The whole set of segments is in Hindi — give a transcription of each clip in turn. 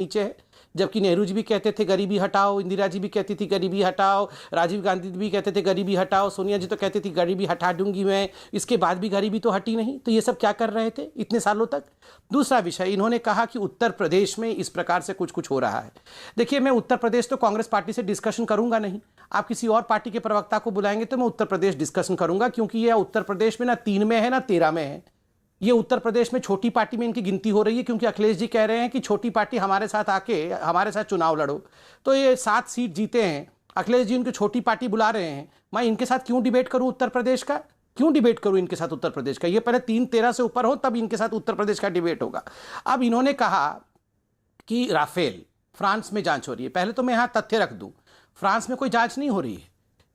नीचे है, जबकि नेहरू जी भी कहते थे गरीबी हटाओ, इंदिरा जी भी कहती थी गरीबी हटाओ, राजीव गांधी भी कहते थे गरीबी हटाओ, सोनिया जी तो कहती थी गरीबी हटा दूंगी मैं, इसके बाद भी गरीबी तो हटी नहीं। तो ये सब क्या कर रहे थे इतने सालों तक? दूसरा विषय, इन्होंने कहा कि उत्तर प्रदेश में इस प्रकार से कुछ कुछ हो रहा है। देखिए, मैं उत्तर प्रदेश तो कांग्रेस पार्टी से डिस्कशन करूंगा नहीं, आप किसी और पार्टी के प्रवक्ता को बुलाएंगे तो मैं उत्तर प्रदेश डिस्कशन करूंगा, क्योंकि यह उत्तर प्रदेश में ना 3 में है ना 13 में है। ये उत्तर प्रदेश में छोटी पार्टी में इनकी गिनती हो रही है, क्योंकि अखिलेश जी कह रहे हैं कि छोटी पार्टी हमारे साथ आके हमारे साथ चुनाव लड़ो। तो ये 7 सीट जीते हैं, अखिलेश जी उनकी छोटी पार्टी बुला रहे हैं, मैं इनके साथ क्यों डिबेट करूं उत्तर प्रदेश का? क्यों डिबेट करूं इनके साथ उत्तर प्रदेश का? ये पहले 3-13 से ऊपर हो तब इनके साथ उत्तर प्रदेश का डिबेट होगा। अब इन्होंने कहा कि राफेल फ्रांस में जांच हो रही है। पहले तो मैं यहां तथ्य रख दूं, फ्रांस में कोई जांच नहीं हो रही है।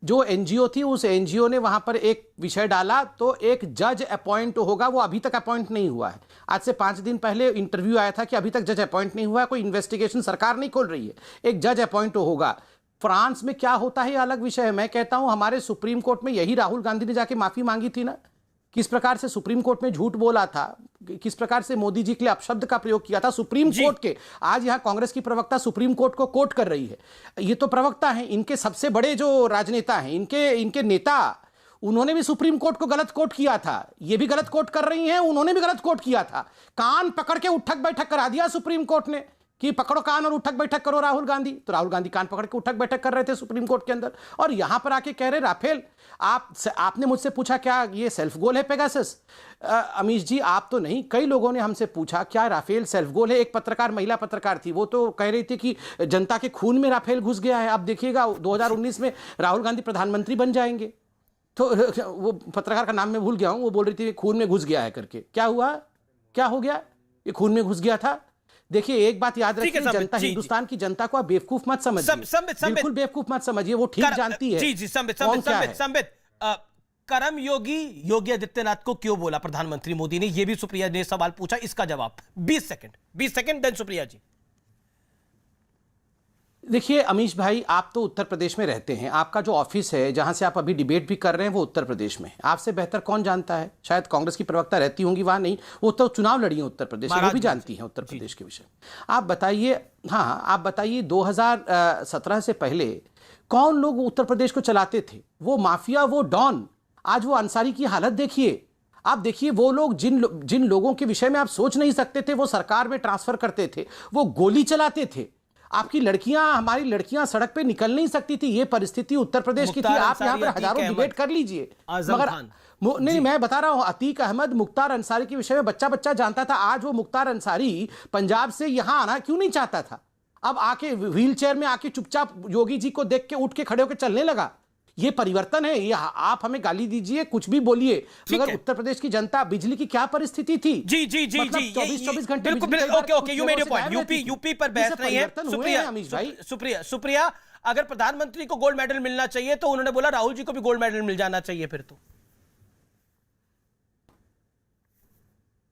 जो एनजीओ थी, उस एनजीओ ने वहां पर एक विषय डाला तो एक जज अपॉइंट होगा, वो अभी तक अपॉइंट नहीं हुआ है। आज से 5 दिन पहले इंटरव्यू आया था कि अभी तक जज अपॉइंट नहीं हुआ है, कोई इन्वेस्टिगेशन सरकार नहीं खोल रही है, एक जज अपॉइंट होगा। फ्रांस में क्या होता है ये अलग विषय है। मैं कहता हूं हमारे सुप्रीम कोर्ट में यही राहुल गांधी ने जाके माफी मांगी थी ना, किस प्रकार से सुप्रीम कोर्ट में झूठ बोला था, किस प्रकार से मोदी जी के लिए अपशब्द का प्रयोग किया था सुप्रीम कोर्ट के। आज यहां कांग्रेस की प्रवक्ता सुप्रीम कोर्ट को कोट कर रही है। ये तो प्रवक्ता हैं, इनके सबसे बड़े जो राजनेता हैं, इनके नेता, उन्होंने भी सुप्रीम कोर्ट को गलत कोट किया था। ये भी गलत कोट कर रही हैं, उन्होंने भी गलत कोट किया था। कान पकड़ के उठक बैठक करा दिया सुप्रीम कोर्ट ने कि पकड़ो कान और उठक बैठक करो राहुल गांधी। तो राहुल गांधी कान पकड़ के उठक बैठक कर रहे थे सुप्रीम कोर्ट के अंदर, और यहां पर आके कह रहे राफेल। आपने मुझसे पूछा क्या ये सेल्फ गोल है पेगासस? अमीश जी, आप तो नहीं, कई लोगों ने हमसे पूछा क्या राफेल सेल्फ गोल है। एक पत्रकार, महिला पत्रकार थी, वो तो कह रही थी कि जनता के खून में राफेल घुस गया है। अब देखिएगा 2019 में राहुल गांधी प्रधानमंत्री बन जाएंगे। तो वो पत्रकार का नाम मैं भूल गया हूं, वो बोल रही थी खून में घुस गया है करके। क्या हुआ, क्या हो गया? ये खून में घुस गया था। देखिए, एक बात याद रखिए, जनता, हिंदुस्तान की जनता को आप बेवकूफ मत समझिए, बिल्कुल बेवकूफ मत समझिए, वो ठीक जानती है। जी संबित, कर्म योगी योगी आदित्यनाथ को क्यों बोला प्रधानमंत्री मोदी ने, यह भी सुप्रिया ने सवाल पूछा, इसका जवाब 20 सेकंड देन सुप्रिया जी। देखिए अमीश भाई, आप तो उत्तर प्रदेश में रहते हैं, आपका जो ऑफिस है जहां से आप अभी डिबेट भी कर रहे हैं वो उत्तर प्रदेश में है। आपसे बेहतर कौन जानता है? शायद कांग्रेस की प्रवक्ता रहती होंगी वहां, नहीं, वो तो चुनाव लड़ी है उत्तर प्रदेश में, वो भी जानती हैं उत्तर प्रदेश के विषय। आप बताइए, हाँ आप बताइए, 2017 से पहले कौन लोग उत्तर प्रदेश को चलाते थे? वो माफिया, वो डॉन। आज वो अंसारी की हालत देखिए। आप देखिए, वो लोग जिन लोगों के विषय में आप सोच नहीं सकते थे, वो सरकार में ट्रांसफर करते थे, वो गोली चलाते थे। आपकी लड़कियां, हमारी लड़कियां सड़क पे निकल नहीं सकती थी। ये परिस्थिति उत्तर प्रदेश की थी। आप यहां पर हजारों डिबेट कर लीजिए, मगर नहीं, मैं बता रहा हूं, अतीक अहमद, मुख्तार अंसारी के विषय में बच्चा जानता था। आज वो मुख्तार अंसारी पंजाब से यहां आना क्यों नहीं चाहता था? अब आके व्हील चेयर में आके चुपचाप योगी जी को देख के उठ के खड़े होकर चलने लगा। ये परिवर्तन है। ये आप हमें गाली दीजिए, कुछ भी बोलिए, मगर उत्तर प्रदेश की जनता, बिजली की क्या परिस्थिति थी? जी 24 घंटे। Okay, you made your point. UP पर बहस नहीं है। सुप्रिया, अगर प्रधानमंत्री को गोल्ड मेडल मिलना चाहिए तो उन्होंने बोला राहुल जी को भी गोल्ड मेडल मिल जाना चाहिए फिर तो।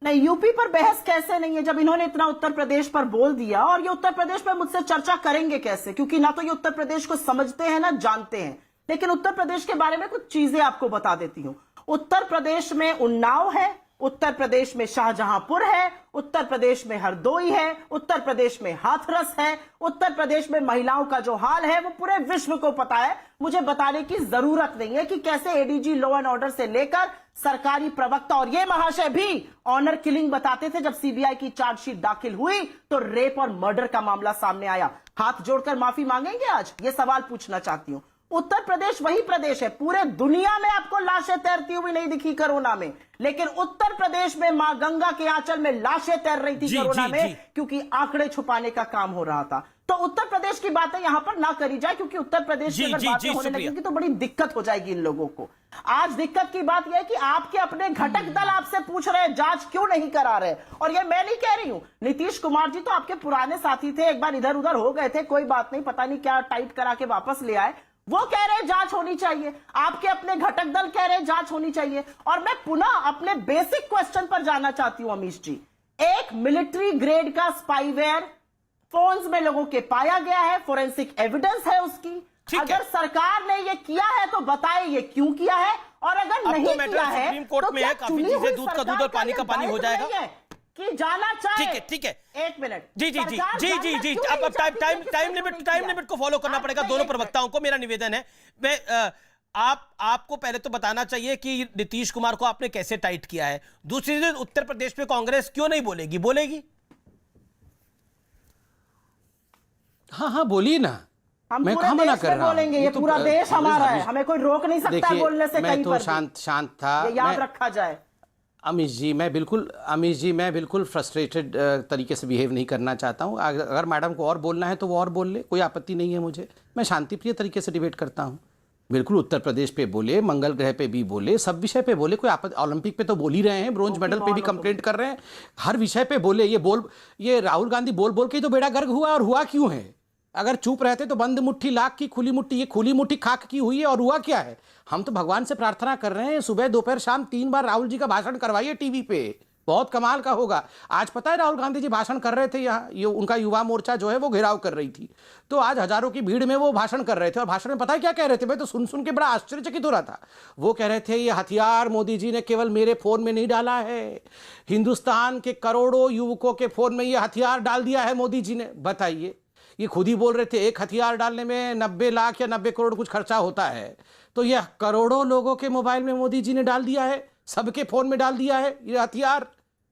नहीं, यूपी पर बहस कैसे नहीं है जब इन्होंने इतना उत्तर प्रदेश पर बोल दिया, और ये उत्तर प्रदेश पर मुझसे चर्चा करेंगे कैसे? क्योंकि ना तो ये उत्तर प्रदेश को समझते हैं ना जानते हैं। लेकिन उत्तर प्रदेश के बारे में कुछ चीजें आपको बता देती हूं। उत्तर प्रदेश में उन्नाव है, उत्तर प्रदेश में शाहजहांपुर है, उत्तर प्रदेश में हरदोई है, उत्तर प्रदेश में हाथरस है, उत्तर प्रदेश में महिलाओं का जो हाल है वो पूरे विश्व को पता है। मुझे बताने की जरूरत नहीं है कि कैसे एडीजी लॉ एंड ऑर्डर से लेकर सरकारी प्रवक्ता और ये महाशय भी ऑनर किलिंग बताते थे। जब सीबीआई की चार्जशीट दाखिल हुई तो रेप और मर्डर का मामला सामने आया। हाथ जोड़कर माफी मांगेंगे आज? ये सवाल पूछना चाहती हूं। उत्तर प्रदेश वही प्रदेश है, पूरे दुनिया में आपको लाशें तैरती हुई नहीं दिखी कोरोना में, लेकिन उत्तर प्रदेश में मां गंगा के आंचल में लाशें तैर रही थी कोरोना में, क्योंकि आंकड़े छुपाने का काम हो रहा था। तो उत्तर प्रदेश की बातें यहां पर ना करी जाए, क्योंकि उत्तर प्रदेश की अगर बातें होने लगेंगी तो बड़ी दिक्कत हो जाएगी इन लोगों को। आज दिक्कत की बात यह है कि आपके अपने घटक दल आपसे पूछ रहे हैं जांच क्यों नहीं करा रहे। और ये मैं नहीं कह रही हूं, नीतीश कुमार जी तो आपके पुराने साथी थे, एक बार इधर उधर हो गए थे, कोई बात नहीं, पता नहीं क्या टाइट करा के वापस ले आए। वो कह रहे हैं जांच होनी चाहिए, आपके अपने घटक दल कह रहे हैं जांच होनी चाहिए। और मैं पुनः अपने बेसिक क्वेश्चन पर जाना चाहती हूं अमीश जी। एक मिलिट्री ग्रेड का स्पाईवेयर फोन्स में लोगों के पाया गया है, फोरेंसिक एविडेंस है उसकी। अगर सरकार ने ये किया है तो बताए ये क्यों किया है, और अगर नहीं किया है सुप्रीम कोर्ट में है, काफी चीजें दूध का दूध और पानी का पानी हो जाएगा। कि जाना चाहे। ठीक है 1 मिनट जी जी जी जी जी जी अब टाइम लिमिट को फॉलो करना पड़ेगा दोनों प्रवक्ताओं को। मेरा निवेदन है, मैं आपको पहले तो बताना चाहिए कि नीतीश कुमार को आपने कैसे टाइट किया है। दूसरी चीज, उत्तर प्रदेश में कांग्रेस क्यों नहीं बोलेगी? बोलेगी। हाँ बोलिए ना, हम मैं पूरे कहाँ मना देश कर में रहा हूँ? बोलेंगे, ये तो पूरा देश हमारा है, हमें कोई रोक नहीं सकता है बोलने से। मैं कहीं तो पर शांत था, ये याद रखा जाए। अमीश जी मैं बिल्कुल फ्रस्ट्रेटेड तरीके से बिहेव नहीं करना चाहता हूँ। अगर मैडम को और बोलना है तो वो और बोल ले, कोई आपत्ति नहीं है मुझे। मैं शांतिप्रिय तरीके से डिबेट करता हूँ। बिल्कुल उत्तर प्रदेश पे बोले, मंगल ग्रह पे भी बोले, सब विषय पे बोले। कोई आपत्ति, ओलंपिक पे तो बोल ही रहे हैं, ब्रोंज मेडल पे भी कंप्लेंट कर रहे हैं, हर विषय पे बोले। ये राहुल गांधी बोल के ही तो बेड़ा गर्क हुआ। और हुआ क्यों है? अगर चुप रहते तो बंद मुट्ठी लाख की, खुली मुट्ठी, ये खुली मुट्ठी खाक की हुई है। और हुआ क्या है? हम तो भगवान से प्रार्थना कर रहे हैं, सुबह दोपहर शाम 3 बार राहुल जी का भाषण करवाइए टीवी पे, बहुत कमाल का होगा। आज पता है राहुल गांधी जी भाषण कर रहे थे यहाँ, ये उनका युवा मोर्चा जो है वो घेराव कर रही थी, तो आज हजारों की भीड़ में वो भाषण कर रहे थे। और भाषण में पता है क्या कह रहे थे? मैं तो सुन के बड़ा आश्चर्यचकित हो रहा था। वो कह रहे थे ये हथियार मोदी जी ने केवल मेरे फोन में नहीं डाला है, हिंदुस्तान के करोड़ों युवकों के फोन में ये हथियार डाल दिया है मोदी जी ने। बताइए, ये खुद ही बोल रहे थे एक हथियार डालने में 90 लाख या 90 करोड़ कुछ खर्चा होता है, तो यह करोड़ों लोगों के मोबाइल में मोदी जी ने डाल दिया है, सबके फोन में डाल दिया है ये हथियार।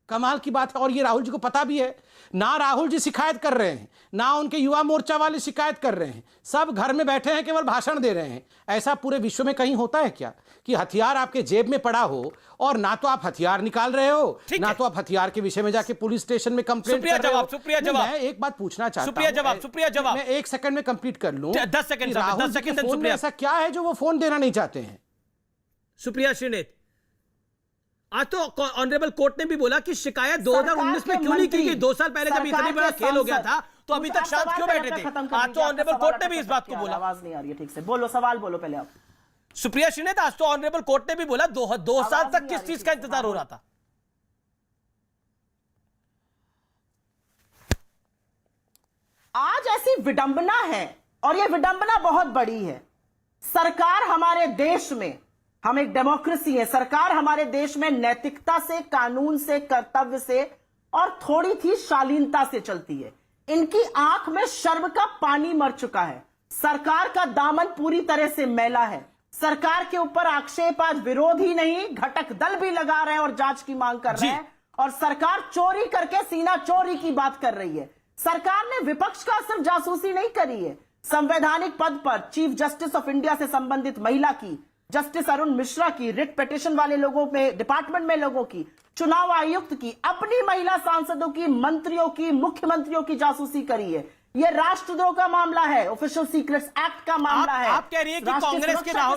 कमाल की बात है। और ये राहुल जी को पता भी है। ना राहुल जी शिकायत कर रहे हैं, ना उनके युवा मोर्चा वाले शिकायत कर रहे हैं, सब घर में बैठे हैं, केवल भाषण दे रहे हैं। ऐसा पूरे विश्व में कहीं होता है क्या कि हथियार आपके जेब में पड़ा हो और ना तो आप हथियार निकाल रहे हो, ना तो आप हथियार के विषय में जाके पुलिस स्टेशन में कंप्लेंट कर रहे हो? सुप्रिया जवाब। मैं एक बात पूछना चाहता हूं, सुप्रिया जवाब मैं 1 सेकंड में कंप्लीट कर लूं। 10 सेकंड, राहुल जी के फोन में ऐसा क्या है जो वो फोन देना नहीं चाहते हैं? सुप्रिया श्रीनेत, आज तो ऑनरेबल कोर्ट ने भी बोला कि शिकायत 2019 में क्यों नहीं की गई? 2 साल पहले जब इतनी बड़ा खेल हो गया था तो अभी तक शांत क्यों बैठे थे? आज तो ऑनरेबल कोर्ट ने भी इस बात को बोला। आवाज नहीं आ रही है ठीक से, बोलो, सवाल बोलो पहले आप। सुप्रिया श्रीनेत, आज तो ऑनरेबल कोर्ट ने भी बोला 2 साल तक किस चीज का इंतजार हो रहा था? आज ऐसी विडंबना है, और यह विडंबना बहुत बड़ी है। सरकार हमारे देश में, हम एक डेमोक्रेसी है, सरकार हमारे देश में नैतिकता से, कानून से, कर्तव्य से और थोड़ी थी शालीनता से चलती है। इनकी आंख में शर्म का पानी मर चुका है। सरकार का दामन पूरी तरह से मैला है। सरकार के ऊपर आक्षेप आज विरोध ही नहीं, घटक दल भी लगा रहे हैं और जांच की मांग कर रहे हैं। और सरकार चोरी करके सीना चोरी की बात कर रही है। सरकार ने विपक्ष का सिर्फ जासूसी नहीं करी है, संवैधानिक पद पर चीफ जस्टिस ऑफ इंडिया से संबंधित महिला की, जस्टिस अरुण मिश्रा की, रिट पिटीशन वाले लोगों में, डिपार्टमेंट में लोगों की, चुनाव आयुक्त की, अपनी महिला सांसदों की, मंत्रियों की, मुख्यमंत्रियों की जासूसी करी है। यह राष्ट्रद्रोह का मामला है, ऑफिशियल सीक्रेट्स एक्ट का मामला है। आप कह रही है कि कांग्रेस के राहुल